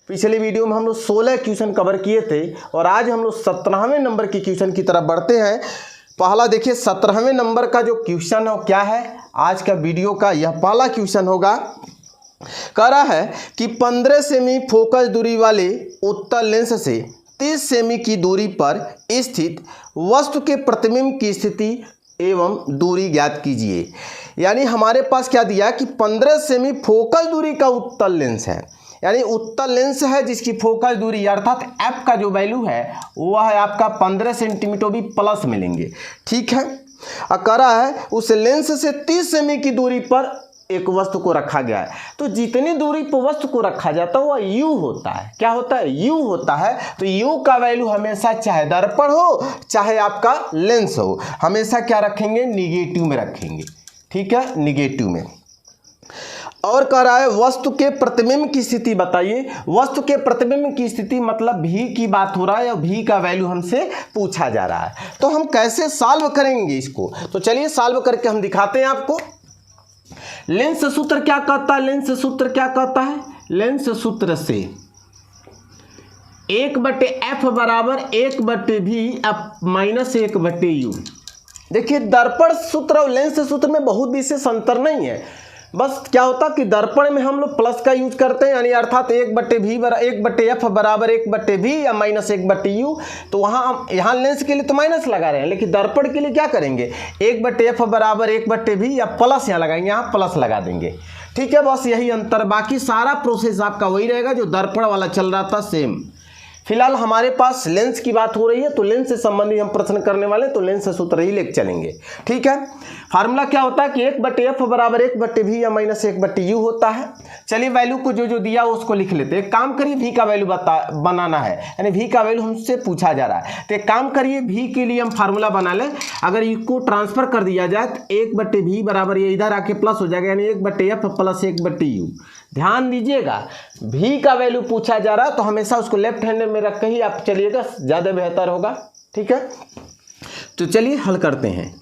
पिछले वीडियो में हम लोग 16 क्वेश्चन कवर किए थे और आज हम लोग 17वें नंबर के क्वेश्चन की तरफ बढ़ते हैं। पहला देखिए 17वें नंबर का जो क्वेश्चन है क्या है, आज का वीडियो का यह पहला क्वेश्चन होगा। कह रहा है कि 15 सेमी फोकस दूरी वाले उत्तल लेंस से 30 सेमी की दूरी पर स्थित वस्तु के प्रतिबिंब की स्थिति एवं दूरी ज्ञात कीजिए। यानी हमारे पास क्या दिया कि 15 सेमी फोकस दूरी का उत्तल लेंस है, यानी उत्तल लेंस है जिसकी फोकस दूरी अर्थात एफ का जो वैल्यू है वह है आपका 15 सेंटीमीटर भी प्लस मिलेंगे। ठीक है, कह रहा है उस लेंस से 30 सेमी की दूरी पर एक वस्तु को रखा गया है। तो जितनी दूरी पर वस्तु को रखा जाता है वह यू होता है। क्या होता है? यू होता है। तो यू का वैल्यू हमेशा चाहे दर्पण हो चाहे आपका लेंस हो, हमेशा क्या रखेंगे? निगेटिव में रखेंगे। ठीक है, निगेटिव में। और कह रहा है वस्तु के प्रतिबिंब की स्थिति बताइए। वस्तु के प्रतिबिंब की स्थिति मतलब भी की बात हो रहा है और भी का वैल्यू हमसे पूछा जा रहा है। तो हम कैसे सॉल्व करेंगे इसको? तो चलिए सॉल्व करके हम दिखाते हैं आपको। लेंस सूत्र क्या कहता है? लेंस सूत्र क्या कहता है? लेंस सूत्र से 1/f बराबर 1/v माइनस 1/u। देखिए दर्पण सूत्र और लेंस सूत्र में बहुत विशेष अंतर नहीं है। बस क्या होता कि दर्पण में हम लोग प्लस का यूज करते हैं, यानी अर्थात 1/f बराबर 1/v या माइनस 1/u। तो वहाँ यहाँ लेंस के लिए तो माइनस लगा रहे हैं, लेकिन दर्पण के लिए क्या करेंगे? 1/f बराबर 1/v या प्लस यहाँ लगाएंगे, यहाँ प्लस लगा देंगे। ठीक है, बस यही अंतर, बाकी सारा प्रोसेस आपका वही रहेगा जो दर्पण वाला चल रहा था, सेम। फिलहाल हमारे पास लेंस की बात हो रही है तो लेंस से संबंधित हम प्रश्न करने वाले, तो लेंस सूत्र ही लेके चलेंगे। ठीक है, फार्मूला क्या होता है कि 1/f बराबर 1/v या माइनस 1/u होता है। चलिए वैल्यू को जो जो दिया उसको लिख लेते हैं। एक काम करिए, v का वैल्यू बनाना है, यानी v का वैल्यू हमसे पूछा जा रहा है। तो एक काम करिए, v के लिए हम फार्मूला बना लें। अगर इसको ट्रांसफर कर दिया जाए तो 1/v बराबर ये इधर आके प्लस हो जाएगा, यानी 1/f प्लस 1/u। ध्यान दीजिएगा, v का वैल्यू पूछा जा रहा है तो हमेशा उसको लेफ्ट हैंड में रख के ही आप चलिएगा, ज़्यादा बेहतर होगा। ठीक है, तो चलिए हल करते हैं।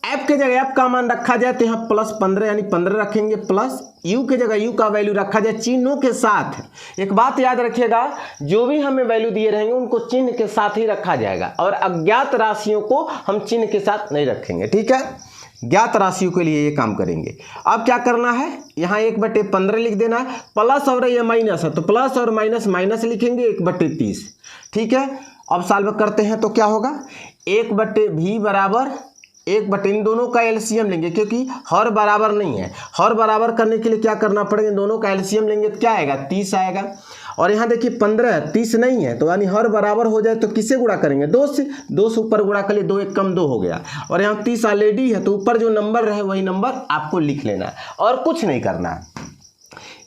f के जगह f का मान रखा जाए तो यहाँ प्लस 15 यानी 15 रखेंगे, प्लस u के जगह u का वैल्यू रखा जाए चिन्हों के साथ। एक बात याद रखिएगा, जो भी हमें वैल्यू दिए रहेंगे उनको चिन्ह के साथ ही रखा जाएगा और अज्ञात राशियों को हम चिन्ह के साथ नहीं रखेंगे। ठीक है, ज्ञात राशियों के लिए ये काम करेंगे। अब क्या करना है, यहाँ 1/15 लिख देना है, प्लस और ये माइनस है तो प्लस और माइनस माइनस लिखेंगे 1/30। ठीक है, अब सॉल्व करते हैं तो क्या होगा? 1/v बराबर 1/, इन दोनों का एलसीएम लेंगे क्योंकि हर बराबर नहीं है। हर बराबर करने के लिए क्या करना पड़ेगा? इन दोनों का एलसीएम लेंगे तो क्या आएगा? 30 आएगा। और यहाँ देखिए 15 है, 30 नहीं है, तो यानी हर बराबर हो जाए तो किससे गुणा करेंगे? 2 से। 2 से ऊपर गुणा कर लिए, 2 1 कम 2 हो गया। और यहाँ 30 ऑलरेडी है तो ऊपर जो नंबर रहे वही नंबर आपको लिख लेना है और कुछ नहीं करना है।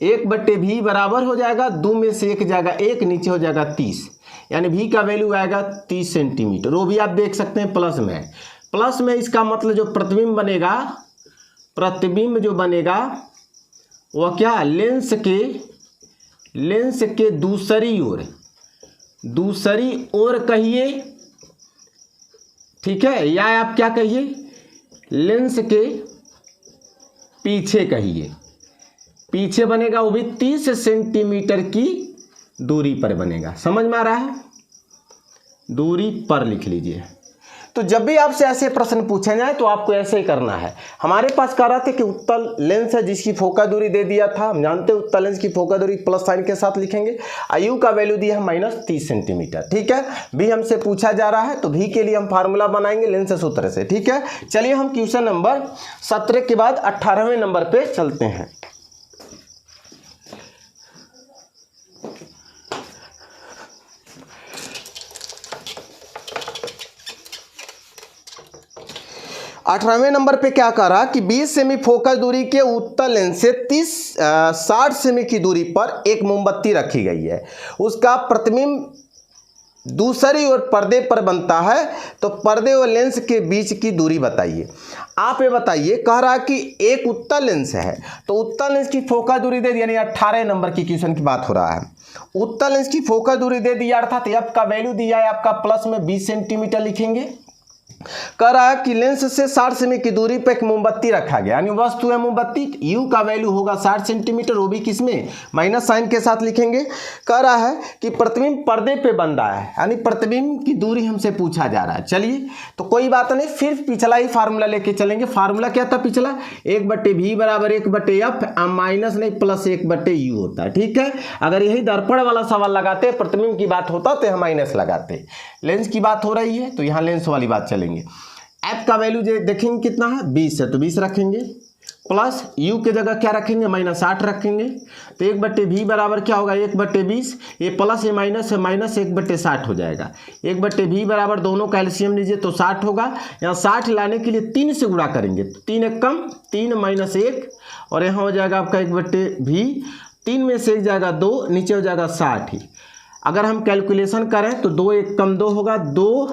1/v बराबर हो जाएगा, 2 में से 1 जाएगा 1, नीचे हो जाएगा 30, यानी v का वैल्यू आएगा 30 सेंटीमीटर। वो भी आप देख सकते हैं प्लस में है। प्लस में इसका मतलब जो प्रतिबिंब बनेगा, प्रतिबिंब जो बनेगा वह क्या? लेंस के दूसरी ओर कहिए। ठीक है, या आप क्या कहिए? लेंस के पीछे कहिए। पीछे बनेगा वो भी 30 सेंटीमीटर की दूरी पर बनेगा। समझ में आ रहा है? दूरी पर लिख लीजिए। तो जब भी आपसे ऐसे प्रश्न पूछे जाए तो आपको ऐसे ही करना है। हमारे पास कह रहा था कि उत्तल लेंस है जिसकी फोकस दूरी दे दिया था, हम जानते हैं उत्तल लेंस की फोकस दूरी प्लस साइन के साथ लिखेंगे। आयु का वैल्यू दिया है माइनस 30 सेंटीमीटर। ठीक है, भी हमसे पूछा जा रहा है तो भी के लिए हम फार्मूला बनाएंगे लेंस सूत्र से। ठीक है, चलिए हम क्वेश्चन नंबर 17 के बाद 18वें नंबर पे चलते हैं। अठारहवें नंबर पे क्या कह रहा कि 20 सेमी फोकस दूरी के उत्तल लेंस से 60 सेमी की दूरी पर एक मोमबत्ती रखी गई है। उसका प्रतिबिंब दूसरी ओर पर्दे पर बनता है, तो पर्दे और लेंस के बीच की दूरी बताइए। आप ये बताइए, कह रहा कि एक उत्तल लेंस है तो उत्तल लेंस की फोकस दूरी दे दी, यानी 18 नंबर की क्वेश्चन की बात हो रहा है। उत्तल लेंस की फोकस दूरी दे दी अर्थात एफ का वैल्यू दिया है आपका प्लस में 20 सेंटीमीटर लिखेंगे। कह रहा है कि लेंस से 60 सेमी की दूरी पर एक मोमबत्ती रखा गया, यानी वस्तु है मोमबत्ती, यू का वैल्यू होगा 60 सेंटीमीटर, वो भी किसमें, माइनस साइन के साथ लिखेंगे। कह रहा है कि प्रतिबिंब पर्दे पे बन रहा है, यानी प्रतिबिंब की दूरी हमसे पूछा जा रहा है। चलिए तो कोई बात नहीं, फिर पिछला ही फार्मूला लेके चलेंगे। फार्मूला क्या था पिछला, 1/v बराबर 1/f माइनस नहीं प्लस 1/u होता है। ठीक है, अगर यही दर्पण वाला सवाल लगाते, प्रतिबिंब की बात होता तो यहाँ माइनस लगाते। लेंस की बात हो रही है तो यहाँ लेंस वाली बात चलेंगे। एफ का वैल्यू देखेंगे कितना है, 20 है, तो 20 रखेंगे, प्लस यू के जगह क्या रखेंगे, -8 रखेंगे। तो 1/v बराबर क्या होगा, 1/20, ये प्लस ये माइनस है, माइनस 1/60 हो जाएगा। 1/v बराबर दोनों का एलसीएम लीजिए तो 60 होगा। यहाँ 60 लाने के लिए 3 से गुणा करेंगे, 3 एक कम, 3 - 1, और यहाँ हो जाएगा आपका 1/v, 3 में से 1 जाएगा 2, नीचे हो जाएगा 60 ही। अगर हम कैलकुलेशन करें तो 2 एक कम 2 होगा, 2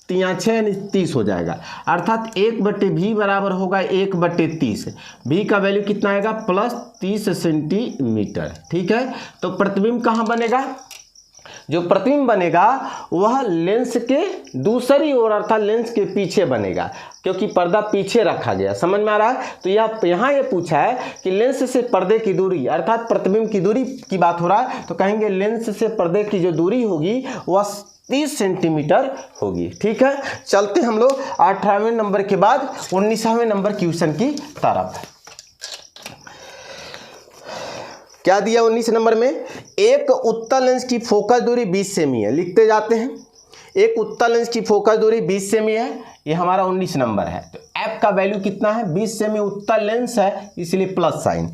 3 6 30 हो जाएगा, अर्थात 1/v बराबर होगा 1/30। v का वैल्यू कितना आएगा, +30 सेंटीमीटर। ठीक है, तो प्रतिबिंब कहाँ बनेगा, जो प्रतिबिंब बनेगा वह लेंस के दूसरी ओर अर्थात लेंस के पीछे बनेगा, क्योंकि पर्दा पीछे रखा गया। समझ में आ रहा है। तो यहाँ ये पूछा है कि लेंस से पर्दे की दूरी अर्थात प्रतिबिंब की दूरी की बात हो रहा है, तो कहेंगे लेंस से पर्दे की जो दूरी होगी वह 30 सेंटीमीटर होगी। ठीक है, चलते हम लोग 18वें नंबर के बाद 19वें नंबर क्वेश्चन की तरफ। क्या दिया 19 नंबर में, एक उत्तल लेंस की फोकस दूरी 20 सेमी है, लिखते जाते हैं। एक उत्तल लेंस की फोकस दूरी 20 सेमी है, ये हमारा 19 नंबर है। तो एफ का वैल्यू कितना है, 20 सेमी उत्तल लेंस है, इसलिए प्लस साइन।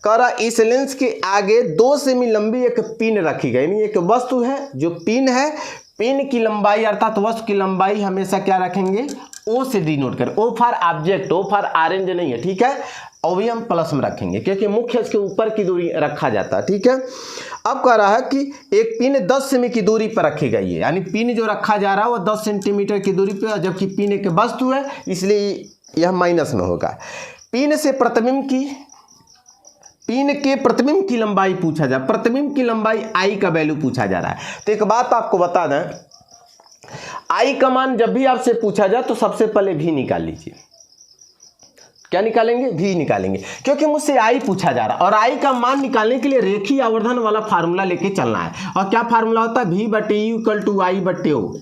कह रहा इस लेंस के आगे 2 सेमी लंबी एक पिन रखी गई, यानी एक वस्तु है जो पिन है, पिन की लंबाई अर्थात वस्तु की लंबाई हमेशा क्या रखेंगे, ओ से डिनोट करें, O for object, O for orange नहीं है। ठीक है, और भी हम प्लस में रखेंगे क्योंकि मुख्य इसके ऊपर की दूरी रखा जाता है। ठीक है, अब कह रहा है कि एक पिन 10 सेमी की दूरी पर रखी गई है, यानी पिन जो रखा जा रहा है वो 10 सेंटीमीटर की दूरी पर, जबकि पिन एक वस्तु है इसलिए यह माइनस में होगा। पिन से प्रतिबिंब की, पिन के प्रतिबिंब की लंबाई पूछा जा, प्रतिबिंब की लंबाई आई का वैल्यू पूछा जा रहा है। तो एक बात आपको बता दें, आई का मान जब भी आपसे पूछा जाए तो सबसे पहले भी निकाल लीजिए। क्या निकालेंगे, भी निकालेंगे, क्योंकि मुझसे आई पूछा जा रहा है और आई का मान निकालने के लिए रेखीय आवर्धन वाला फार्मूला लेके चलना है। और क्या फार्मूला होता है, v/u = i/o।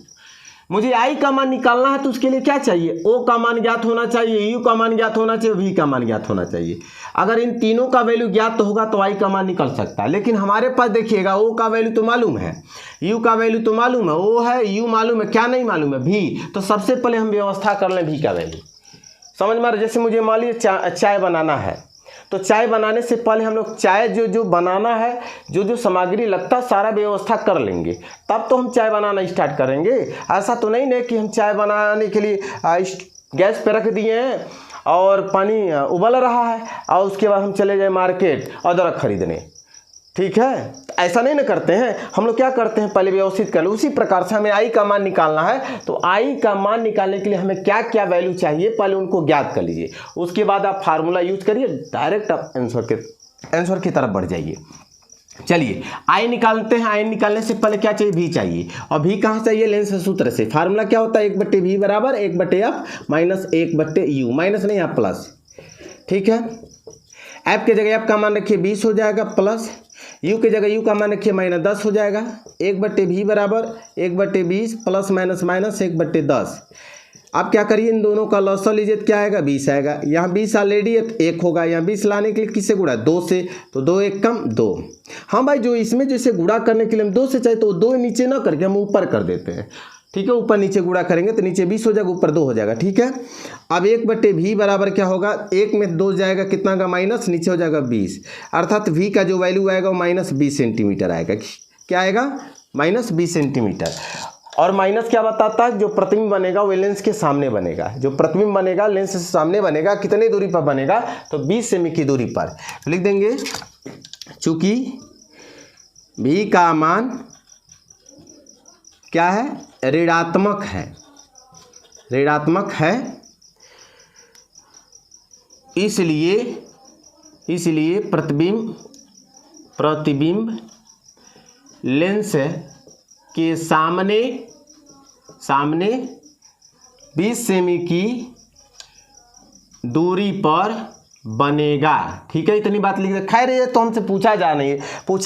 मुझे आई का मान निकालना है तो उसके लिए क्या चाहिए, ओ का मान ज्ञात होना चाहिए, यू का मान ज्ञात होना चाहिए, वी का मान ज्ञात होना चाहिए। अगर इन तीनों का वैल्यू ज्ञात होगा तो आई का मान निकल सकता है। लेकिन हमारे पास देखिएगा, ओ का वैल्यू तो मालूम है, यू का वैल्यू तो मालूम है, ओ है, यू मालूम है, क्या नहीं मालूम है, भी। तो सबसे पहले हम व्यवस्था कर लें भी का वैल्यू। समझ में आ रहा है। जैसे मुझे मान लीजिए चाय बनाना है, तो चाय बनाने से पहले हम लोग चाय जो बनाना है, जो सामग्री लगता है सारा व्यवस्था कर लेंगे, तब तो हम चाय बनाना स्टार्ट करेंगे। ऐसा तो नहीं ना कि हम चाय बनाने के लिए गैस पे रख दिए हैं और पानी उबल रहा है और उसके बाद हम चले जाए मार्केट अदरक खरीदने। ठीक है, ऐसा नहीं ना करते हैं हम लोग। क्या करते हैं, पहले व्यवस्थित कर लो। उसी प्रकार से हमें आई का मान निकालना है, तो आई का मान निकालने के लिए हमें क्या क्या वैल्यू चाहिए पहले उनको ज्ञात कर लीजिए। उसके बाद आप फार्मूला यूज करिए, डायरेक्ट आप आंसर की तरफ बढ़ जाइए। चलिए आई निकालते हैं। आई निकालने से पहले क्या चाहिए, भी चाहिए। और भी कहाँ चाहिए, लेंस सूत्र से। फार्मूला क्या होता है, 1/v बराबर 1/f माइनस 1/u, माइनस नहीं आप प्लस। ठीक है, एफ के जगह एफ का मान रखिए 20 हो जाएगा, प्लस यू के जगह यू का मान रखिए -10 हो जाएगा। 1/v बराबर 1/20 प्लस माइनस 1/10। आप क्या करिए, इन दोनों का लॉस लीजिए तो क्या आएगा, 20 आएगा। यहाँ 20 ऑलरेडी 1 होगा, यहाँ 20 लाने के लिए किससे गुणा, 2 से, तो 2 एक कम 2। हाँ भाई, जो इसमें जैसे गुणा करने के लिए हम 2 से चाहिए तो 2 नीचे ना करके हम ऊपर कर देते हैं। ठीक है, ऊपर नीचे गुणा करेंगे तो नीचे 20 हो जाएगा, ऊपर 2 हो जाएगा। ठीक है, अब 1/v बराबर क्या होगा, 1 में 2 जाएगा, कितना का माइनस, नीचे हो जाएगा 20, अर्थात v का जो वैल्यू आएगा वो -20 सेंटीमीटर आएगा। क्या आएगा, -20 सेंटीमीटर। और माइनस क्या बताता है, जो प्रतिबिंब बनेगा वो लेंस के सामने बनेगा। जो प्रतिबिंब बनेगा लेंस से सामने बनेगा, कितनी दूरी पर बनेगा, तो 20 सेमी की दूरी पर। तो लिख देंगे, चूंकि v का मान क्या है, ऋणात्मक है, ऋणात्मक है, इसलिए प्रतिबिंब लेंस के सामने 20 सेमी की दूरी पर बनेगा। ठीक है, इतनी बात लिख दे। खैर ये तो हमसे पूछा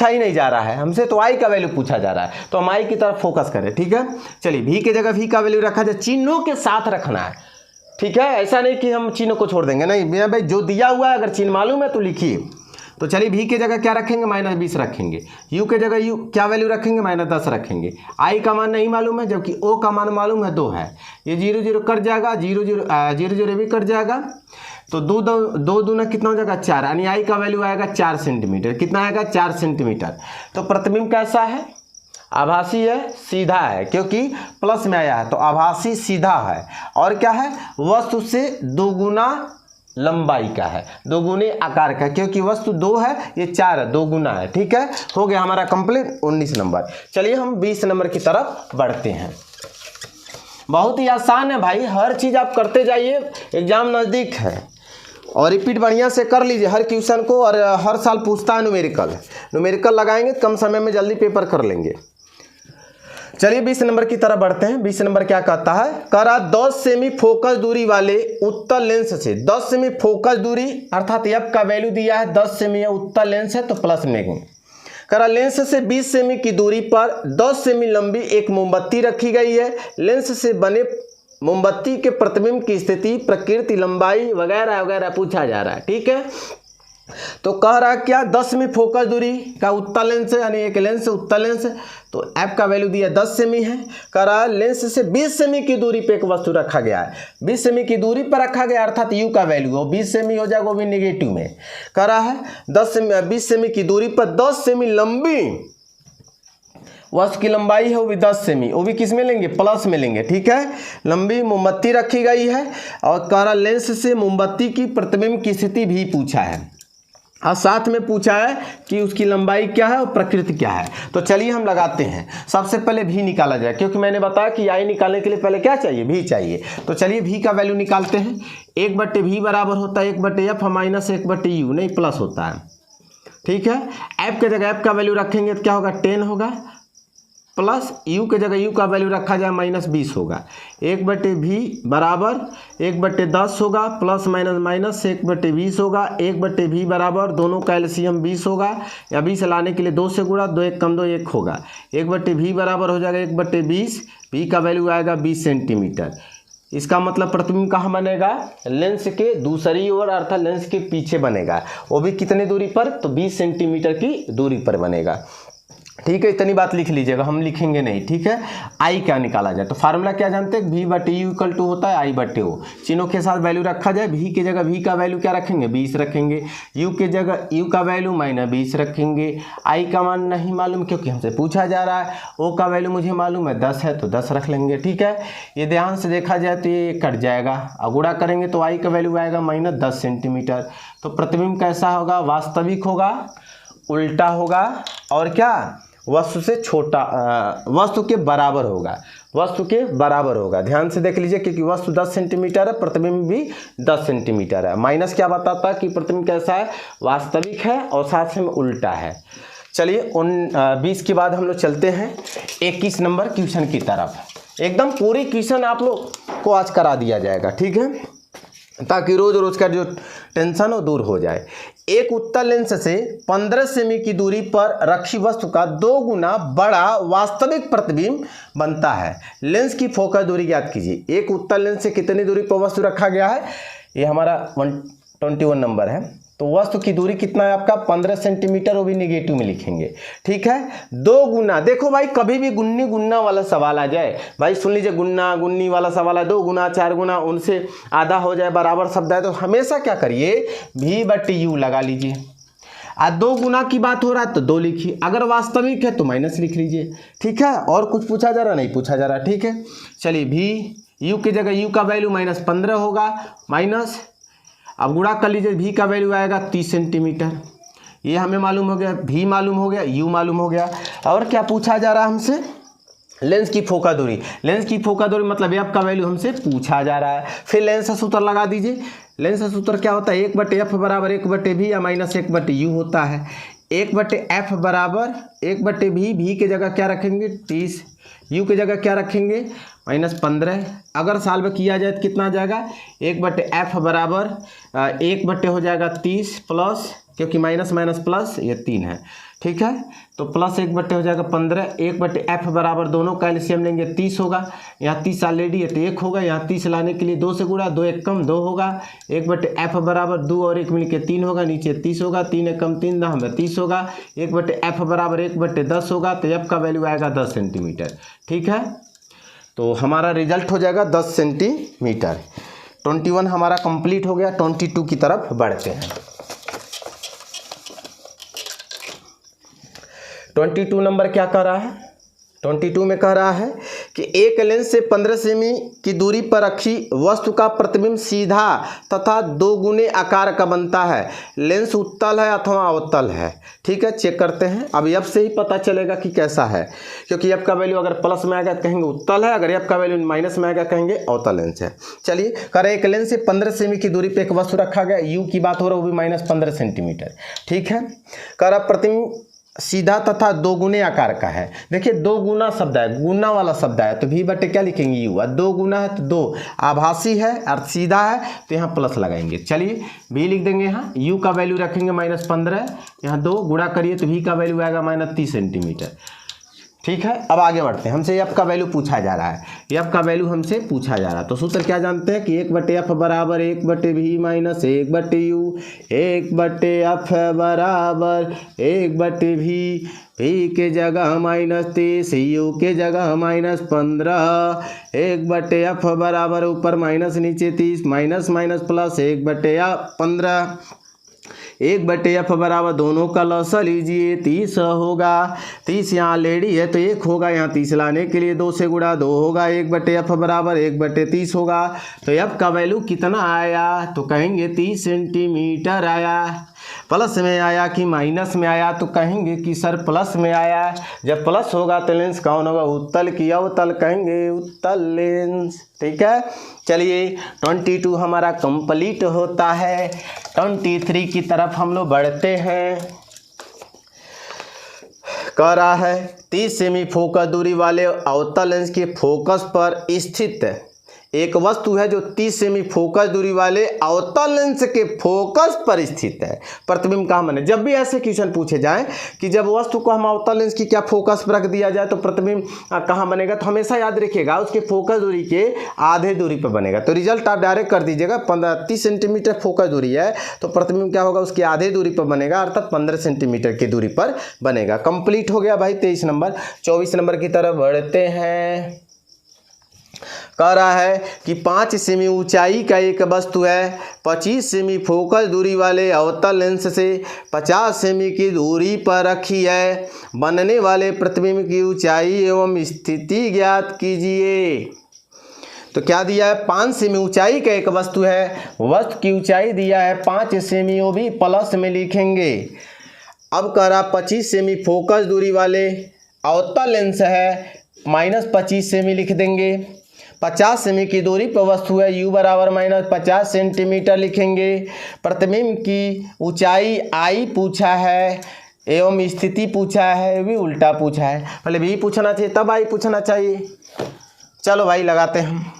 ही नहीं जा रहा है, हमसे तो आई का वैल्यू पूछा जा रहा है, तो हम आई की तरफ फोकस करें। ठीक है, चलिए भी की जगह भी का वैल्यू रखा जाए, चिन्हों के साथ रखना है। ठीक है, ऐसा नहीं कि हम चिन्ह को छोड़ देंगे, नहीं भैया भाई, जो दिया हुआ है अगर चिन्ह मालूम है तो लिखिए। तो चलिए भी की जगह क्या रखेंगे, -20 रखेंगे। यू के जगह यू क्या वैल्यू रखेंगे, -10 रखेंगे। आई का मान नहीं मालूम है, जबकि ओ का मान मालूम है 2 है। ये 0 0 कट जाएगा, 0 0 भी कट जाएगा, तो 2 दूना कितना हो जाएगा 4, यानी आई का वैल्यू आएगा 4 सेंटीमीटर। कितना आएगा 4 सेंटीमीटर। तो प्रतिबिंब कैसा है, आभासी है, सीधा है, क्योंकि प्लस में आया है तो आभासी सीधा है। और क्या है, वस्तु से 2 गुना लंबाई का है, 2 गुने आकार का, क्योंकि वस्तु 2 है, ये 4 है, 2 गुना है। ठीक है, हो गया हमारा कंप्लीट 19 नंबर। चलिए हम 20 नंबर की तरफ बढ़ते हैं। बहुत ही आसान है भाई, हर चीज़ आप करते जाइए, एग्जाम नज़दीक है। और रिपीट बढ़िया से कर लीजिए हर क्वेश्चन को, और हर साल पूछता है न्यूमेरिकल लगाएंगे, कम समय में जल्दी पेपर कर लेंगे। चलिए 20 नंबर की तरफ बढ़ते हैं। 20 नंबर क्या कहता है, करा 10 सेमी फोकस दूरी वाले उत्तल लेंस से, 10 सेमी फोकस दूरी अर्थात एफ का वैल्यू दिया है 10 सेमी, उत्तल लेंस है तो प्लस में करा, लेंस से 20 सेमी की दूरी पर 10 सेमी लंबी एक मोमबत्ती रखी गई है। लेंस से बने मोमबत्ती के प्रतिबिंब की स्थिति, प्रकृति, लंबाई वगैरह वगैरह पूछा जा रहा है। ठीक है, तो कह रहा है क्या, 10 सेमी फोकस दूरी का उत्तल लेंस है, यानी एक लेंस उत्तल लेंस है, तो एफ का वैल्यू दिया 10 सेमी है। कह रहा है लेंस से 20 सेमी की दूरी पे एक वस्तु रखा गया है, 20 सेमी की दूरी पर रखा गया अर्थात यू का वैल्यू हो 20 सेमी हो जाएगा, वो भी नेगेटिव में। कह रहा है 20 सेमी की दूरी पर 10 सेमी लंबी वस्तु की लंबाई है, वो भी 10 सेमी, वो भी किस में लेंगे, प्लस में लेंगे। ठीक है, लंबी मोमबत्ती रखी गई है, और कह रहा लेंस से मोमबत्ती की प्रतिबिंब की स्थिति भी पूछा है, और साथ में पूछा है कि उसकी लंबाई क्या है और प्रकृति क्या है। तो चलिए हम लगाते हैं। सबसे पहले भी निकाला जाए, क्योंकि मैंने बताया कि आई निकालने के लिए पहले क्या चाहिए, भी चाहिए। तो चलिए भी का वैल्यू निकालते हैं। 1/v बराबर होता है 1/f माइनस 1/u, नहीं प्लस होता है। ठीक है, एफ के जगह एफ का वैल्यू रखेंगे तो क्या होगा 10 होगा, प्लस यू के जगह यू का वैल्यू रखा जाए -20 होगा। 1/v बराबर 1/10 होगा, प्लस माइनस 1/20 होगा। 1/v बराबर दोनों का एलसीएम 20 होगा, या 20 लाने के लिए 2 से गुणा, 2 1 कम 2 1 होगा। 1/v बराबर हो जाएगा 1/20, v का वैल्यू आएगा 20 सेंटीमीटर। इसका मतलब प्रतिबिंब कहाँ बनेगा, लेंस के दूसरी ओर अर्थात लेंस के पीछे बनेगा, वो भी कितने दूरी पर, तो 20 सेंटीमीटर की दूरी पर बनेगा। ठीक है, इतनी बात लिख लीजिएगा, हम लिखेंगे नहीं। ठीक है, आई क्या निकाला जाए, तो फार्मूला क्या जानते हैं, v/u = होता है i/o। चिन्हों के साथ वैल्यू रखा जाए, v की जगह v का वैल्यू क्या रखेंगे 20 रखेंगे, u के जगह u का वैल्यू -20 रखेंगे। i का मान नहीं मालूम क्योंकि हमसे पूछा जा रहा है, o का वैल्यू मुझे मालूम है 10 है तो 10 रख लेंगे। ठीक है, ये ध्यान से देखा जाए तो ये कट जाएगा, गुणा करेंगे तो i का वैल्यू आएगा -10 सेंटीमीटर। तो प्रतिबिंब कैसा होगा, वास्तविक होगा, उल्टा होगा, और क्या वस्तु से छोटा, वस्तु के बराबर होगा, वस्तु के बराबर होगा। ध्यान से देख लीजिए, क्योंकि वस्तु 10 सेंटीमीटर है, प्रतिबिंब भी 10 सेंटीमीटर है। माइनस क्या बताता है कि प्रतिबिंब कैसा है, वास्तविक है और साथ में उल्टा है। चलिए 20 के बाद हम लोग चलते हैं 21 नंबर क्वेश्चन की तरफ। एकदम पूरी क्वेश्चन आप लोग को आज करा दिया जाएगा। ठीक है, ताकि रोज रोज का जो टेंशन हो दूर हो जाए। एक उत्तल लेंस से 15 सेमी की दूरी पर रखी वस्तु का 2 गुना बड़ा वास्तविक प्रतिबिंब बनता है। लेंस की फोकस दूरी ज्ञात कीजिए। एक उत्तल लेंस से कितनी दूरी पर वस्तु रखा गया है, ये हमारा 121 नंबर है। तो वस्तु की दूरी कितना है आपका 15 सेंटीमीटर, वो भी नेगेटिव में लिखेंगे। ठीक है, 2 गुना, देखो भाई कभी भी गुन्नी गुन्ना वाला सवाल आ जाए, भाई सुन लीजिए, गुन्ना गुन्नी वाला सवाल है, 2 गुना 4 गुना, उनसे आधा हो जाए बराबर शब्द है, तो हमेशा क्या करिए v/u लगा लीजिए। 2 गुना की बात हो रहा है तो 2 लिखिए, अगर वास्तविक है तो माइनस लिख लीजिए। ठीक है, और कुछ पूछा जा रहा, नहीं पूछा जा रहा। ठीक है, चलिए v, u की जगह u का वैल्यू -15 होगा, माइनस, अब गुणा कर लीजिए, v का वैल्यू आएगा 30 सेंटीमीटर। ये हमें मालूम हो गया, v मालूम हो गया, u मालूम हो गया। और क्या पूछा जा रहा है हमसे, लेंस की फोकस दूरी। लेंस की फोकस दूरी मतलब एफ का वैल्यू हमसे पूछा जा रहा है। फिर लेंस का सूत्र लगा दीजिए। लेंस का सूत्र क्या होता है, 1/f बराबर 1/v या -1/u होता है। 1/f बराबर 1/v, v की जगह क्या रखेंगे 30, u की जगह क्या रखेंगे -15। अगर सॉल्व किया जाए तो कितना आ जाएगा 1/f बराबर 1 हो जाएगा 30 प्लस, क्योंकि माइनस माइनस प्लस ये 3 है, ठीक है, तो प्लस 1 हो जाएगा 15। 1/f बराबर दोनों का एलसीएम लेंगे 30 होगा, यहाँ 30 ऑलरेडी है तो 1 होगा, यहाँ 30 लाने के लिए 2 से गुणा, 2 1 कम 2 होगा। 1/f बराबर 2 और 1 मिलकर 3 होगा, नीचे 30 होगा, 3 1 कम 3 हमें 30 होगा। 1/f बराबर 1/10 होगा, तो f का वैल्यू आएगा 10 सेंटीमीटर, ठीक है, तो हमारा रिजल्ट हो जाएगा 10 सेंटीमीटर। 21 हमारा कंप्लीट हो गया। 22 की तरफ बढ़ते हैं। 22 नंबर क्या कह रहा है, 22 में कह रहा है कि एक लेंस से 15 सेमी की दूरी पर रखी वस्तु का प्रतिबिंब सीधा तथा 2 गुने आकार का बनता है। लेंस उत्तल है अथवा अवतल है, ठीक है, चेक करते हैं। अब एफ से ही पता चलेगा कि कैसा है, क्योंकि एफ का वैल्यू अगर प्लस में आएगा तो कहेंगे उत्तल है, अगर एफ का वैल्यू माइनस में आएगा कहेंगे अवतल लेंस है। चलिए, कह रहे एक लेंस से 15 सेमी की दूरी पर एक वस्तु रखा गया, यू की बात हो रहा है, वो भी -15 सेंटीमीटर, ठीक है। कह रहा प्रतिबिंब सीधा तथा 2 गुने आकार का है। देखिए 2 गुना शब्द है, गुना वाला शब्द है, तो v बटे क्या लिखेंगे u, और 2 गुना है तो 2, आभासी है और सीधा है तो यहाँ प्लस लगाएंगे। चलिए v लिख देंगे, यहाँ u का वैल्यू रखेंगे -15, यहाँ 2 गुणा करिए तो v का वैल्यू आएगा -30 सेंटीमीटर, ठीक है। अब आगे बढ़ते हैं, हमसे एफ का वैल्यू पूछा जा रहा है, एफ का वैल्यू हमसे पूछा जा रहा है, तो सूत्र क्या जानते हैं कि 1/f बराबर 1/v माइनस 1/u, 1/f बराबर 1/v, v के जगह -30, u के जगह -15, 1/f बराबर ऊपर माइनस नीचे 30, माइनस माइनस प्लस 1/15, 1/f बराबर दोनों का लॉसा लीजिए 30 होगा, 30 यहाँ ऑलरेडी है तो 1 होगा, यहाँ 30 लाने के लिए 2 से गुणा 2 होगा, 1/f बराबर 1/30 होगा। तो f का वैल्यू कितना आया, तो कहेंगे 30 सेंटीमीटर आया। प्लस में आया कि माइनस में आया, तो कहेंगे कि सर प्लस में आया। जब प्लस होगा तो लेंस कौन होगा, उत्तल की अवतल, कहेंगे उत्तल लेंस, ठीक है। चलिए 22 हमारा कंप्लीट होता है। 23 की तरफ हम लोग बढ़ते हैं। कह रहा है 30 सेमी फोकस दूरी वाले अवतल लेंस के फोकस पर स्थित एक वस्तु है जो 30 सेमी फोकस दूरी वाले अवतल लेंस के फोकस पर स्थित है। प्रतिबिंब कहाँ बने, जब भी ऐसे क्वेश्चन पूछे जाएं कि जब वस्तु को हम अवतल लेंस की क्या फोकस पर रख दिया जाए तो प्रतिबिंब कहाँ बनेगा, तो हमेशा याद रखिएगा उसके फोकस दूरी के आधे दूरी पर बनेगा। तो रिजल्ट आप डायरेक्ट कर दीजिएगा, 30 सेंटीमीटर फोकस दूरी है तो प्रतिबिंब क्या होगा, उसकी आधे दूरी पर बनेगा, अर्थात 15 सेंटीमीटर की दूरी पर बनेगा। कंप्लीट हो गया भाई 23 नंबर। 24 नंबर की तरफ बढ़ते हैं। कह रहा है कि 5 सेमी ऊंचाई का एक वस्तु है 25 सेमी फोकस दूरी वाले अवतल लेंस से 50 सेमी की दूरी पर रखी है। बनने वाले प्रतिबिंब की ऊंचाई एवं स्थिति ज्ञात कीजिए। तो क्या दिया है, 5 सेमी ऊंचाई का एक वस्तु है, वस्तु की ऊंचाई दिया है 5 सेमी, वो भी प्लस में लिखेंगे। अब कह रहा 25 सेमी फोकस दूरी वाले अवतल लेंस है, -25 सेमी लिख देंगे। 50 सेमी की दूरी पर वस्तु है, u बराबर -50 सेंटीमीटर लिखेंगे। प्रतिबिंब की ऊंचाई I पूछा है एवं स्थिति पूछा है, भी उल्टा पूछा है, पहले भी पूछना चाहिए तब I पूछना चाहिए। चलो भाई लगाते हैं।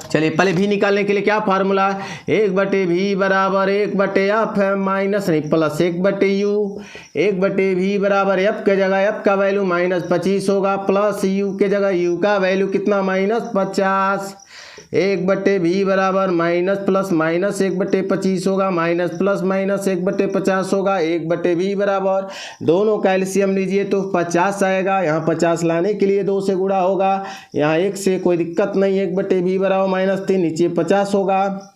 चलिए पहले भी निकालने के लिए क्या फार्मूला, 1/v बराबर 1/f माइनस नहीं प्लस 1/u, 1/v बराबर f के जगह f का वैल्यू -25 होगा, प्लस u के जगह u का वैल्यू कितना -50। 1/v बराबर माइनस प्लस माइनस 1/25 होगा, माइनस प्लस माइनस 1/50 होगा। 1/v बराबर दोनों का एलसीएम लीजिए तो 50 आएगा, यहाँ 50 लाने के लिए 2 से गुणा होगा, यहाँ 1 से कोई दिक्कत नहीं। 1/v बराबर -3, नीचे 50 होगा।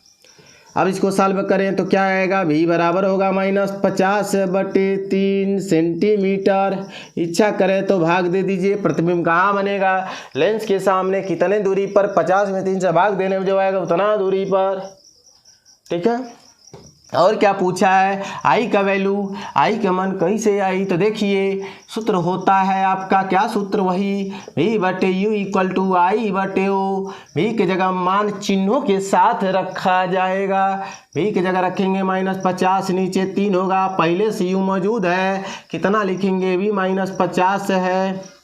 अब इसको सॉल्व करें तो क्या आएगा, v बराबर होगा -50/3 सेंटीमीटर। इच्छा करें तो भाग दे दीजिए। प्रतिबिंब कहाँ बनेगा, लेंस के सामने कितने दूरी पर, 50 में 3 से भाग देने में जो आएगा उतना दूरी पर, ठीक है। और क्या पूछा है, आई का वैल्यू, आई का मान कहीं से आई, तो देखिए सूत्र होता है आपका क्या सूत्र, वही V/U equal to I/O। V की जगह मान चिन्हों के साथ रखा जाएगा। V की जगह रखेंगे -50, नीचे 3 होगा, पहले से U मौजूद है, कितना लिखेंगे V-50 है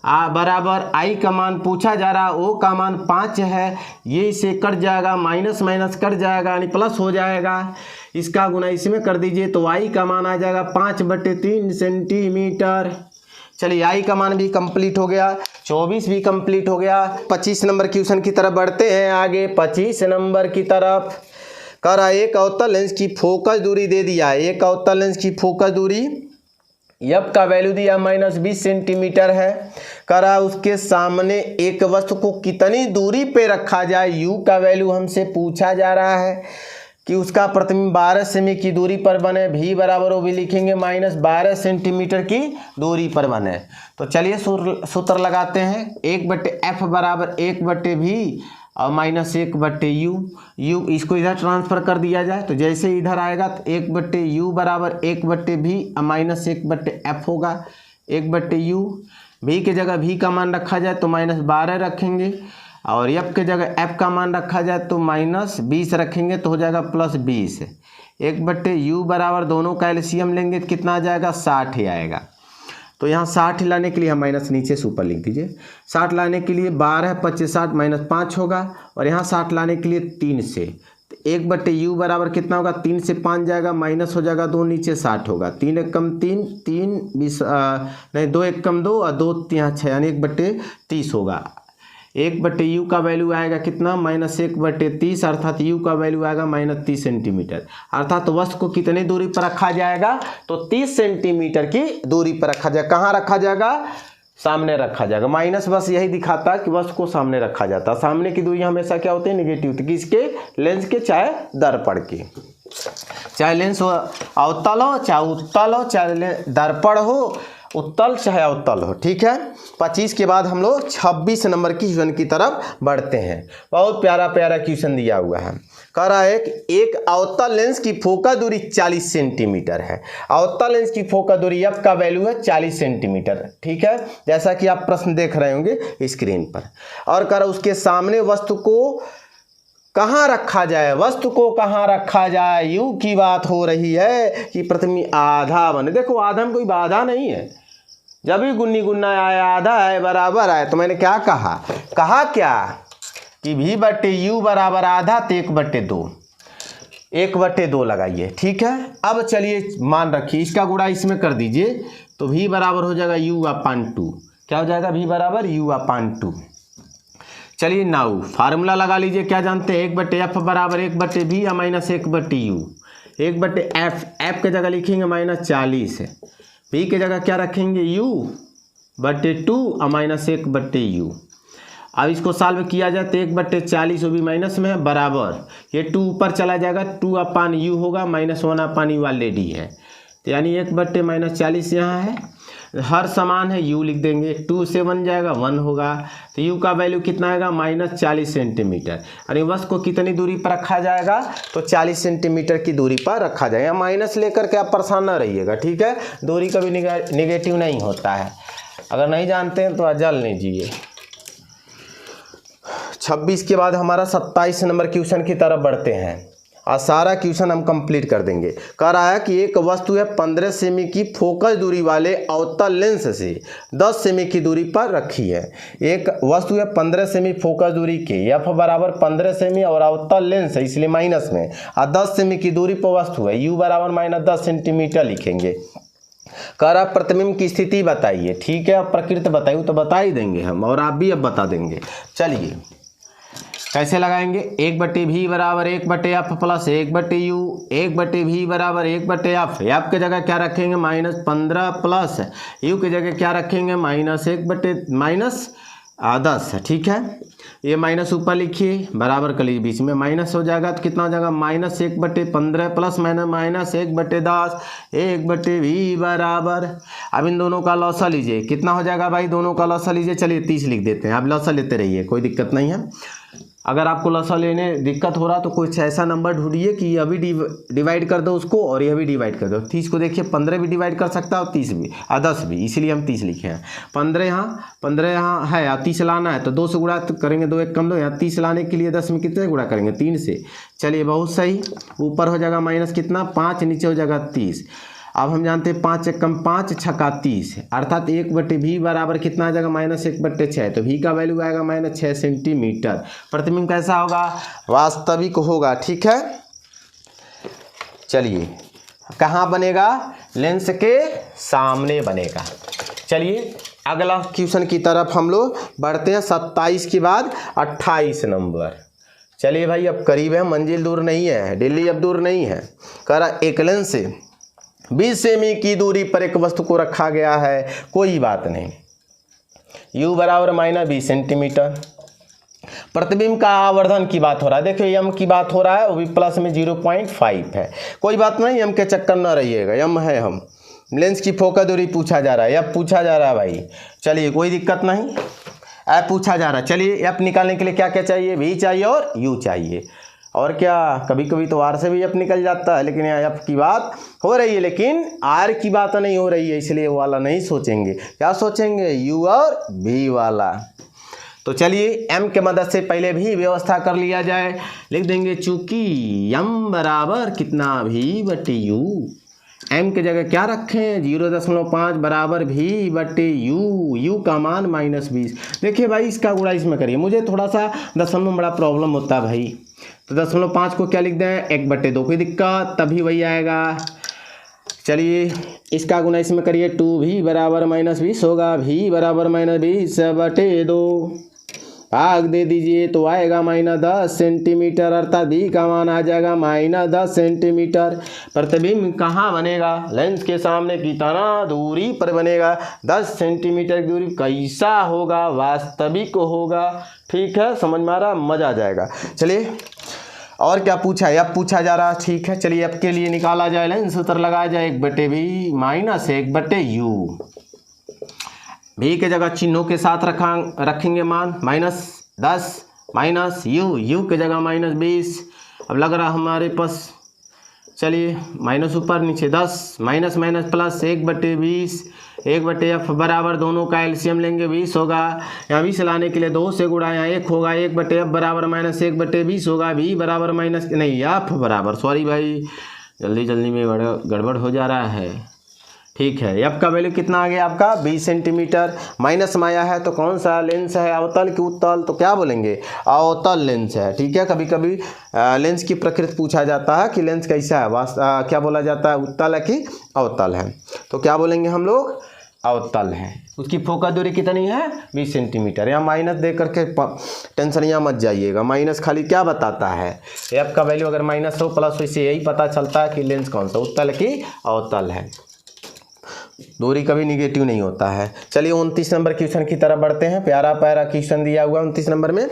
बराबर आई का मान पूछा जा रहा, O का मान 5 है, ये इसे कट जाएगा, माइनस माइनस कट जाएगा यानी प्लस हो जाएगा, इसका गुना इसमें कर दीजिए तो आई का मान आ जाएगा 5/3 सेंटीमीटर। चलिए आई का मान भी कंप्लीट हो गया, 24 भी कंप्लीट हो गया। 25 नंबर क्वेश्चन की तरफ बढ़ते हैं आगे। 25 नंबर की तरफ करा, एक अवतल लेंस की फोकस दूरी दे दिया है, एक अवतल लेंस की फोकस दूरी एफ का वैल्यू दिया -20 सेंटीमीटर है। करा उसके सामने एक वस्तु को कितनी दूरी पे रखा जाए, यू का वैल्यू हमसे पूछा जा रहा है कि उसका प्रतिबिंब 12 सेमी की दूरी पर बने, भी बराबर वो भी लिखेंगे -12 सेंटीमीटर की दूरी पर बने। तो चलिए सूत्र लगाते हैं, 1/F बराबर 1/V और -1/U। U इसको इधर ट्रांसफ़र कर दिया जाए तो जैसे इधर आएगा तो 1/U बराबर 1/V और -1/F होगा 1/U। V की जगह V का मान रखा जाए तो -12 रखेंगे और F की जगह F का मान रखा जाए तो -20 रखेंगे तो हो जाएगा +20। 1/U बराबर दोनों का एलसीएम लेंगे तो कितना आ जाएगा 60 ही आएगा। तो यहाँ 60 लाने के लिए हम माइनस नीचे से ऊपर लिख दीजिए। 60 लाने के लिए 12 25 60 -5 होगा और यहाँ 60 लाने के लिए 3 से, तो 1/U बराबर कितना होगा, 3 से 5 जाएगा, माइनस हो जाएगा 2, नीचे 60 होगा, 3 1 कम 3 3 20 नहीं 2 1 कम 2 और 2 3 6 यानी 1/30 होगा। 1/U का वैल्यू आएगा कितना -1/30 अर्थात U का वैल्यू आएगा -30 सेंटीमीटर। अर्थात वस्तु को कितनी दूरी पर रखा जाएगा, तो 30 सेंटीमीटर की दूरी पर रखा जाएगा। कहाँ रखा जाएगा, सामने रखा जाएगा। माइनस बस यही दिखाता है कि वस्तु को सामने रखा जाता है। सामने की दूरी हमेशा क्या होती है, निगेटिव, किसके, लेंस के चाहे दर्पण की। चाहे लेंस अवतल हो चाहे उत्तल हो, चाहे दर्पण हो उत्तल चाहे अवतल हो, ठीक है। 25 के बाद हम लोग 26 नंबर की क्वेश्चन की तरफ बढ़ते हैं। बहुत प्यारा प्यारा क्वेश्चन दिया हुआ है। कह रहा है कि एक अवतल लेंस की फोकस दूरी 40 सेंटीमीटर है। अवतल लेंस की फोकस दूरी एफ का वैल्यू है 40 सेंटीमीटर, ठीक है, जैसा कि आप प्रश्न देख रहे होंगे स्क्रीन पर। और कह रहा उसके सामने वस्तु को कहाँ रखा जाए, वस्तु को कहाँ रखा जाए, यू की बात हो रही है कि प्रतिबिंब आधा बने। देखो आधा में कोई बाधा नहीं है, जब भी गुन्नी गुन्ना आया आधा है बराबर आए, तो मैंने क्या कहा क्या कि V/U बराबर आधा तो 1/2 1/2 लगाइए, ठीक है। अब चलिए मान रखिए, इसका गुणा इसमें कर दीजिए तो V बराबर हो जाएगा U/2। क्या हो जाएगा, V बराबर U/2। चलिए नाउ फार्मूला लगा लीजिए, क्या जानते हैं, 1/F बराबर 1/V या -1/U। 1/F, F के जगह लिखेंगे -40, V की जगह क्या रखेंगे U/2 और -1/U। अब इसको सॉल्व किया जाए तो 1/40 वो भी माइनस में है बराबर, ये 2 ऊपर चला जाएगा, 2/U होगा, -1/U ऑलरेडी है, तो यानी 1/-40 यहाँ है, हर समान है, U लिख देंगे, 2 से 1 जाएगा 1 होगा, तो U का वैल्यू कितना आएगा -40 सेंटीमीटर। यानी वस्तु को कितनी दूरी पर रखा जाएगा, तो 40 सेंटीमीटर की दूरी पर रखा जाएगा। माइनस लेकर के आप परेशान ना रहिएगा, ठीक है, दूरी कभी निगेटिव नहीं होता है। अगर नहीं जानते हैं तो जल लीजिए। 26 के बाद हमारा 27 नंबर क्वेश्चन की तरफ बढ़ते हैं और सारा क्वेश्चन हम कंप्लीट कर देंगे। कह रहा है कि एक वस्तु है 15 सेमी की फोकस दूरी वाले अवतल लेंस से 10 सेमी की दूरी पर रखी है। एक वस्तु है 15 सेमी फोकस दूरी के, एफ बराबर 15 सेमी और अवतल लेंस है इसलिए माइनस में, और 10 सेमी की दूरी पर वस्तु है, U बराबर -10 सेंटीमीटर लिखेंगे। कह रहा प्रतिबिंब की स्थिति बताइए, ठीक है, अब प्रकृति बताइए तो बता ही देंगे हम, और आप भी अब बता देंगे। चलिए कैसे लगाएंगे, 1/V बराबर 1/F प्लस 1/U, 1/V बराबर 1/F, F की जगह क्या रखेंगे -15 प्लस U की जगह क्या रखेंगे -10, ठीक है। ये माइनस ऊपर लिखिए, बराबर कर लीजिए, बीच में माइनस हो जाएगा तो कितना हो जाएगा -1/15 प्लस -1/10, 1/V बराबर। अब इन दोनों का लॉसा लीजिए, कितना हो जाएगा भाई, दोनों का लॉसा लीजिए। चलिए 30 लिख देते हैं, आप लॉसा लेते रहिए, कोई दिक्कत नहीं है। अगर आपको लसा लेने दिक्कत हो रहा तो कुछ ऐसा नंबर ढूंढिए कि अभी डिवाइड कर दो उसको और यह भी डिवाइड कर दो। 30 को देखिए 15 भी डिवाइड कर सकता है और 30 भी 10 भी, इसीलिए हम 30 लिखे हैं। 15 यहाँ है और 30 लाना है तो 2 से गुणा करेंगे, 2 1 कम 2, यहाँ 30 लाने के लिए 10 में कितने गुणा करेंगे 3 से। चलिए बहुत सही, ऊपर हो जाएगा माइनस कितना 5, नीचे हो जाएगा 30। अब हम जानते हैं 5 1 कम 5 छक्का 30, अर्थात 1/v बराबर कितना आ जाएगा -1/6। तो v का वैल्यू आएगा -6 सेंटीमीटर। प्रतिबिंब कैसा होगा, वास्तविक होगा। ठीक है, चलिए कहाँ बनेगा, लेंस के सामने बनेगा। चलिए अगला क्वेश्चन की तरफ हम लोग बढ़ते हैं। 27 के बाद 28 नंबर। चलिए भाई अब करीब है, मंजिल दूर नहीं है, दिल्ली अब दूर नहीं है। कह रहा एक लेंस से 20 सेमी की दूरी पर एक वस्तु को रखा गया है, कोई बात नहीं, u बराबर -20 सेंटीमीटर। प्रतिबिंब का आवर्धन की बात हो रहा है, देखिए m की बात हो रहा है, वो भी प्लस में 0.5 है। कोई बात नहीं, m के चक्कर न रहिएगा, m है हम। लेंस की फोकस दूरी पूछा जा रहा है, f पूछा जा रहा है भाई। चलिए कोई दिक्कत नहीं, f पूछा जा रहा है। चलिए f निकालने के लिए क्या क्या चाहिए, v चाहिए और u चाहिए। और क्या, कभी कभी तो r से भी f निकल जाता है, लेकिन यहाँ f की बात हो रही है, लेकिन r की बात नहीं हो रही है, इसलिए वो वाला नहीं सोचेंगे। क्या सोचेंगे, u और v वाला। तो चलिए m के मदद से पहले भी व्यवस्था कर लिया जाए। लिख देंगे चूंकि m बराबर कितना v/u, m के जगह क्या रखें 0.5 बराबर v/u, u का मान -20। देखिए भाई इसका गुणा इसमें करिए, मुझे थोड़ा सा दशमलव में बड़ा प्रॉब्लम होता है भाई, तो 0.5 को क्या लिख दें 1/2, कोई दिक्कत, तभी वही आएगा। चलिए इसका गुना इसमें करिए, 2v बराबर -20 होगा, v बराबर -20/2, भाग दे दीजिए तो आएगा -10 सेंटीमीटर, अर्थात v का मान आ जाएगा -10 सेंटीमीटर। प्रतिबिंब कहाँ बनेगा, लेंस के सामने कितना दूरी पर बनेगा, 10 सेंटीमीटर की दूरी। कैसा होगा, वास्तविक होगा। ठीक है, समझ में आ रहा, मजा आ जाएगा। चलिए और क्या पूछा है, अब पूछा जा रहा। ठीक है, चलिए अब के लिए निकाला जाए, लेंस सूत्र लगाया जाए 1/v -1/u। v के जगह चिन्हों के साथ रखेंगे मान, -10 -u के जगह -20। अब लग रहा हमारे पास, चलिए माइनस ऊपर नीचे 10 माइनस प्लस 1/20, 1/f बराबर, दोनों का एलसीएम लेंगे 20 होगा। यहाँ 20 लाने के लिए 2 से गुणा, यहाँ 1 होगा, 1/f बराबर -1/20 होगा। v बराबर f बराबर, सॉरी भाई जल्दी में गड़बड़ हो जा रहा है। ठीक है, f का वैल्यू कितना आ गया आपका 20 सेंटीमीटर। माइनस में आया है तो कौन सा लेंस है, अवतल की उत्तल, तो क्या बोलेंगे अवतल लेंस है। ठीक है, कभी कभी लेंस की प्रकृति पूछा जाता है कि लेंस कैसा है, क्या बोला जाता है, उत्तल है कि अवतल है, तो क्या बोलेंगे हम लोग अवतल है। उसकी फोकस दूरी कितनी है 20 सेंटीमीटर। यहाँ माइनस दे करके टेंशन यहाँ मत जाइएगा, माइनस खाली क्या बताता है, f का वैल्यू अगर माइनस हो प्लस हो, इससे यही पता चलता है कि लेंस कौन सा उत्तल की अवतल है, दूरी कभी निगेटिव नहीं होता है। चलिए 29 नंबर क्वेश्चन की तरफ बढ़ते हैं। प्यारा क्वेश्चन दिया हुआ 29 नंबर में,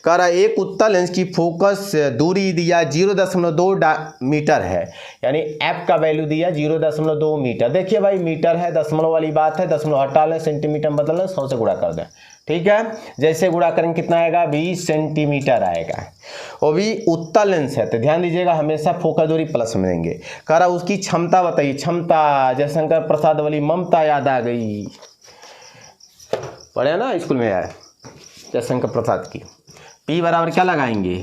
कह रहा एक उत्तल लेंस की फोकस दूरी दिया 0.2 मीटर है, यानी f का वैल्यू दिया 0.2 मीटर। देखिए भाई मीटर है, दशमलव वाली बात है, दशमलव हटा लें, सेंटीमीटर बदल लें, 100 से गुणा कर दें। ठीक है, जैसे गुणा करेंगे कितना आएगा 20 सेंटीमीटर आएगा। वो भी उत्तल लेंस है तो ध्यान दीजिएगा हमेशा फोकस दूरी प्लस में देंगे। कह रहा उसकी क्षमता बताइए, क्षमता जयशंकर प्रसाद वाली ममता याद आ गई, पढ़े ना स्कूल में आया जयशंकर प्रसाद की। P बराबर क्या लगाएंगे,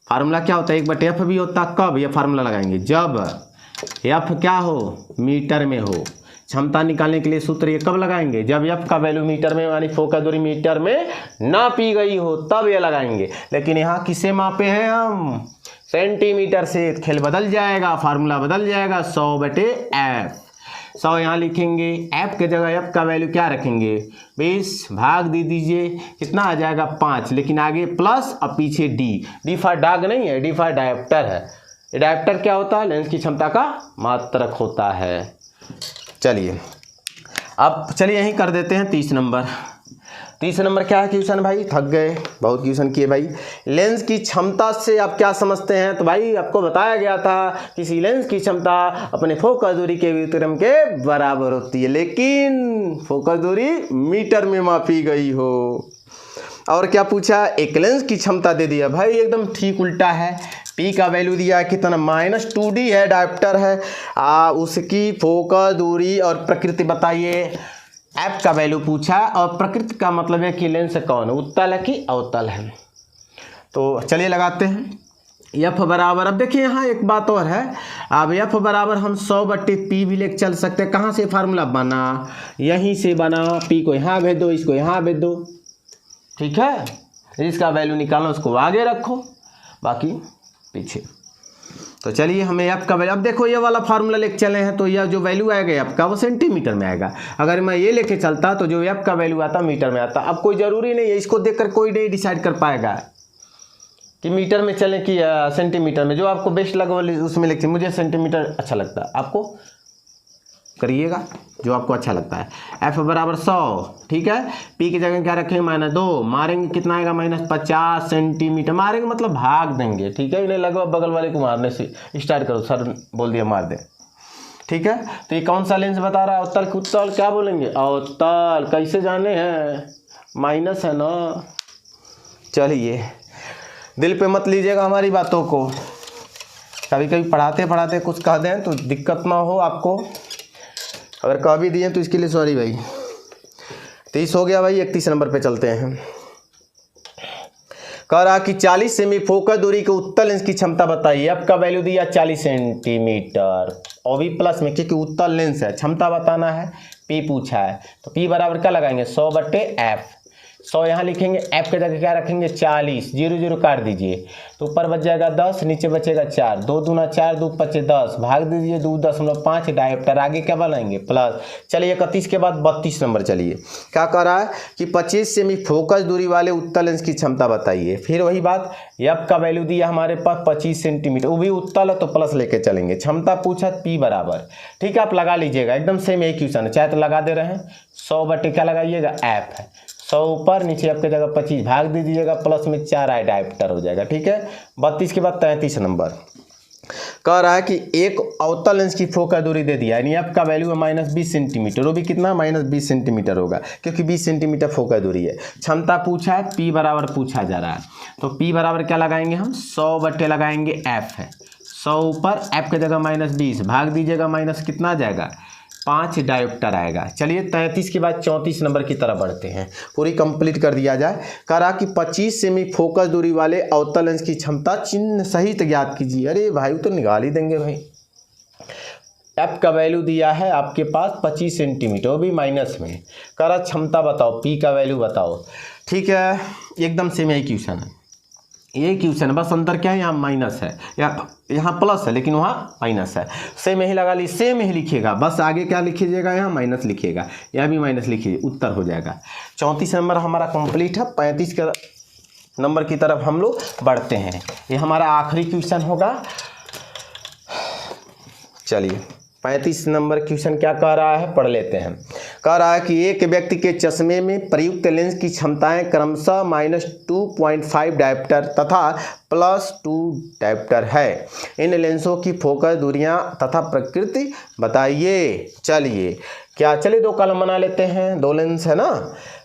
फार्मूला क्या होता है 1/f भी होता, कब यह फार्मूला लगाएंगे जब f क्या हो मीटर में हो। क्षमता निकालने के लिए सूत्र ये कब लगाएंगे, जब f का वैल्यू मीटर में यानी फोकस दूरी मीटर में नापी गई हो तब ये लगाएंगे। लेकिन यहाँ किसे मापे हैं हम, सेंटीमीटर से, खेल बदल जाएगा, फार्मूला बदल जाएगा, 100/f। 100 यहाँ लिखेंगे, f के जगह f का वैल्यू क्या रखेंगे 20, भाग दे दीजिए, कितना आ जाएगा 5, लेकिन आगे प्लस और पीछे d फॉर डाग नहीं है, d फॉर डायप्टर है। डायप्टर क्या होता है, लेंस की क्षमता का मात्रक होता है। चलिए अब चलिए यहीं कर देते हैं 30 नंबर। 30 नंबर क्या है क्वेश्चन भाई, थक गए बहुत क्वेश्चन किए भाई। लेंस की क्षमता से आप क्या समझते हैं, तो भाई आपको बताया गया था किसी लेंस की क्षमता अपने फोकस दूरी के व्युत्क्रम के बराबर होती है, लेकिन फोकस दूरी मीटर में मापी गई हो। और क्या पूछा, एक लेंस की क्षमता दे दिया भाई, एकदम ठीक उल्टा है। P का वैल्यू दिया है कितना, -2D है, डायोप्टर है। उसकी फोकस दूरी और प्रकृति बताइए। F का वैल्यू पूछा और प्रकृति का मतलब है कि लेंस कौन है, उत्तल है कि अवतल है। तो चलिए लगाते हैं। F बराबर, अब देखिए यहाँ एक बात और है, अब F बराबर हम 100/P भी लेके चल सकते हैं। कहाँ से फार्मूला बना, यहीं से बना। P को यहाँ भेज दो, इसको यहाँ भेज दो, ठीक है। इसका वैल्यू निकालना, उसको आगे रखो, बाकी पीछे। तो चलिए हमें F का वैल्यू, अब देखो ये वाला फार्मूला लेके चले हैं तो यह जो वैल्यू आएगा F का वो सेंटीमीटर में आएगा। अगर मैं ये लेके चलता तो जो F का वैल्यू आता मीटर में आता। अब कोई ज़रूरी नहीं है, इसको देखकर कोई नहीं डिसाइड कर पाएगा कि मीटर में चलें कि सेंटीमीटर में। जो आपको बेस्ट लगे उसमें लिखिए। मुझे सेंटीमीटर अच्छा लगता है, आपको करिएगा जो आपको अच्छा लगता है। F बराबर 100, ठीक है। P की जगह क्या रखेंगे, -2, मारेंगे कितना आएगा, -50 सेंटीमीटर। मारेंगे मतलब भाग देंगे, ठीक है। इन्हें लगभग बगल वाले को मारने से स्टार्ट करो, सर बोल दिया मार दे, ठीक है। तो ये कौन सा लेंस बता रहा है, अवतल की उत्तल, क्या बोलेंगे, अवतल। कैसे जाने हैं, माइनस है ना। चलिए दिल पे मत लीजिएगा हमारी बातों को, कभी कभी पढ़ाते पढ़ाते कुछ कह दें तो दिक्कत ना हो आपको। अगर कह भी दिए तो इसके लिए सॉरी भाई। 30 हो गया भाई, 31 नंबर पे चलते हैं। कह रहा कि 40 सेमी फोकस दूरी के उत्तल लेंस की क्षमता बताइए। F का वैल्यू दिया 40 सेंटीमीटर और भी प्लस में, क्योंकि उत्तल लेंस है, क्षमता बताना है। P पूछा है तो P बराबर क्या लगाएंगे, 100/F। 100 यहाँ लिखेंगे, F के जगह क्या रखेंगे, 40, 0 0 काट दीजिए तो ऊपर बच जाएगा 10, नीचे बचेगा 4, 2 दूना 4, 2 5 10, भाग दीजिए 2.5 डायोप्टर, आगे क्या बनाएंगे प्लस। चलिए 31 के बाद 32 नंबर। चलिए क्या कह रहा है कि 25 सेमी फोकस दूरी वाले उत्तल लेंस की क्षमता बताइए। फिर वही बात, F का वैल्यू दिया हमारे पास 25 सेंटीमीटर, वो भी उत्तल है तो प्लस लेके चलेंगे। क्षमता पूछा P बराबर, ठीक है, आप लगा लीजिएगा, एकदम सेम एक क्वेश्चन है, चाहे तो लगा दे रहे हैं। 100 क्या लगाइएगा, F है, 100 ऊपर, नीचे आपके जगह 25, भाग दे दीजिएगा, प्लस में 4 आए डायोप्टर हो जाएगा, ठीक है। 32 के बाद 33 नंबर। कह रहा है कि एक अवतल लेंस की फोकस दूरी दे दिया, यानी F का वैल्यू है -20 सेंटीमीटर, वो भी कितना, -20 सेंटीमीटर होगा, क्योंकि 20 सेंटीमीटर फोकस दूरी है। क्षमता पूछा है, P बराबर पूछा जा रहा है, तो P बराबर क्या लगाएंगे हम, 100 लगाएंगे F है, 100 ऊपर, F के जगह -20, भाग दीजिएगा, माइनस कितना आ जाएगा, 5 डायोप्टर आएगा। चलिए 33 के बाद 34 नंबर की तरफ बढ़ते हैं, पूरी कंप्लीट कर दिया जाए। कह रहा कि 25 सेमी फोकस दूरी वाले अवतल लेंस की क्षमता चिन्ह सहित ज्ञात कीजिए। अरे भाई तो निकाल ही देंगे भाई। F का वैल्यू दिया है आपके पास 25 सेंटीमीटर, वो भी माइनस में। कह रहा क्षमता बताओ, P का वैल्यू बताओ, ठीक है। एकदम सेम यही क्वेश्चन है, ये क्वेश्चन है, बस अंतर क्या है, यहाँ माइनस है या यहाँ प्लस है, लेकिन वहाँ माइनस है। सेम यही लगा ली, सेम यही लिखिएगा, बस आगे क्या लिखिएगा, यहाँ माइनस लिखिएगा, यहाँ भी माइनस लिखिए, उत्तर हो जाएगा। 34 नंबर हमारा कंप्लीट है। 35 के नंबर की तरफ हम लोग बढ़ते हैं, ये हमारा आखिरी क्वेश्चन होगा। चलिए 35 नंबर क्वेश्चन क्या कह रहा है, पढ़ लेते हैं। कह रहा है कि एक व्यक्ति के चश्मे में प्रयुक्त लेंस की क्षमताएं क्रमशः -2.5 डायोप्टर तथा +2 डायोप्टर है। इन लेंसों की फोकस दूरियां तथा प्रकृति बताइए। चलिए क्या, चलिए 2 कॉलम बना लेते हैं, 2 लेंस है ना।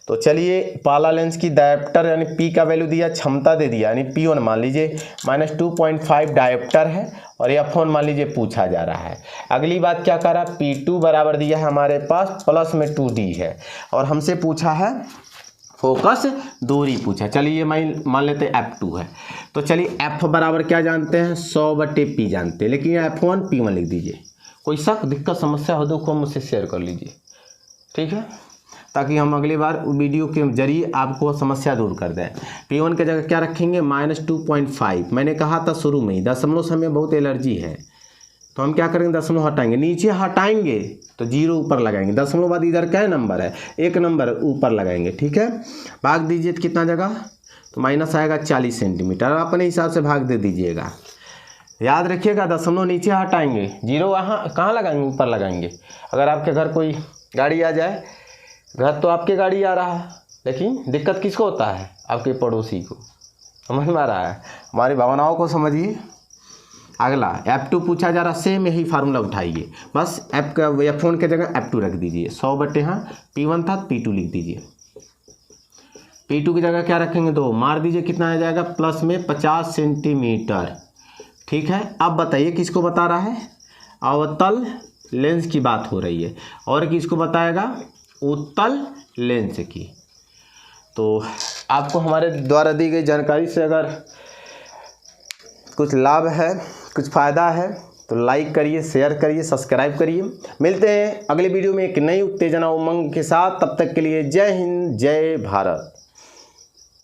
तो चलिए पहला लेंस की डायोप्टर यानी P का वैल्यू दिया, क्षमता दे दिया, यानी P1 मान लीजिए -2.5 डायोप्टर है और F1 मान लीजिए पूछा जा रहा है। अगली बात क्या कर रहा है, P2 बराबर दिया है हमारे पास, प्लस में 2D है और हमसे पूछा है फोकस दूरी पूछा। चलिए मान लेते हैं F2 है, तो चलिए F बराबर क्या जानते हैं, 100/P जानते हैं, लेकिन यहाँ F1 P1 लिख दीजिए। कोई शक दिक्कत समस्या हो तो मुझसे शेयर कर लीजिए, ठीक है, ताकि हम अगली बार वीडियो के जरिए आपको समस्या दूर कर दें। P1 की जगह क्या रखेंगे, -2.5। मैंने कहा था शुरू में ही दशमलव से हमें बहुत एलर्जी है, तो हम क्या करेंगे, दशमलव हटाएंगे, नीचे हटाएंगे तो 0 ऊपर लगाएंगे, दशमलव बाद इधर क्या नंबर है, 1 नंबर ऊपर लगाएंगे, ठीक है। भाग दीजिए तो कितना जगह, तो माइनस आएगा 40 सेंटीमीटर, अपने हिसाब से भाग दे दीजिएगा। याद रखिएगा दशमलव नीचे हटाएंगे, 0 वहाँ कहाँ लगाएंगे, ऊपर लगाएंगे। अगर आपके घर कोई गाड़ी आ जाए, घर तो आपके गाड़ी आ रहा है, लेकिन दिक्कत किसको होता है, आपके पड़ोसी को, समझ में आ रहा है, हमारी भावनाओं को समझिए। अगला F2 पूछा जा रहा, सेम यही फार्मूला उठाइए, बस F1 के जगह F2 रख दीजिए, 100/, हाँ P1 था P2 लिख दीजिए। P2 की जगह क्या रखेंगे 2, मार दीजिए कितना आ जाएगा प्लस में 50 सेंटीमीटर। ठीक है, अब बताइए किसको बता रहा है, अवतल लेंस की बात हो रही है, और किसको बताएगा, उत्तल लेंस की। तो आपको हमारे द्वारा दी गई जानकारी से अगर कुछ लाभ है, कुछ फ़ायदा है तो लाइक करिए, शेयर करिए, सब्सक्राइब करिए। मिलते हैं अगले वीडियो में एक नई उत्तेजना उमंग के साथ। तब तक के लिए जय हिंद, जय भारत।